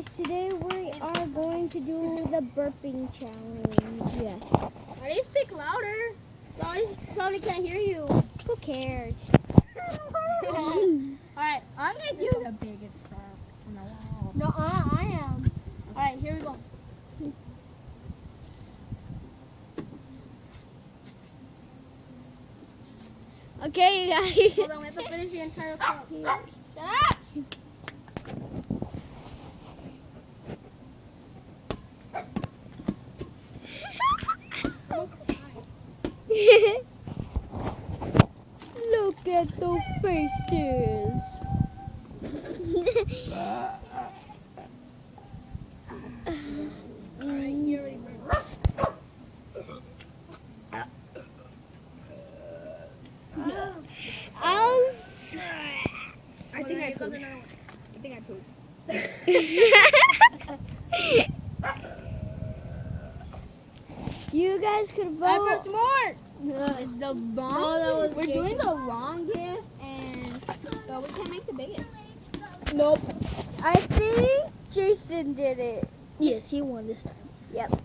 guys, today we are going to do the burping challenge. Yes. At least speak louder. The audience probably can't hear you. Who cares? Alright, I'm gonna do the biggest burp in the world. No, I am. Alright, here we go. Okay, you guys. Hold on, we have to finish the entire cup. Here. Shut up! Look at the faces. Alright, you already burped. I think I pooped. I think I pooped. You guys could vote. I burped more! It's the No, we're doing the longest and we can't make the biggest. Nope. I think Jason did it. Yes, he won this time. Yep.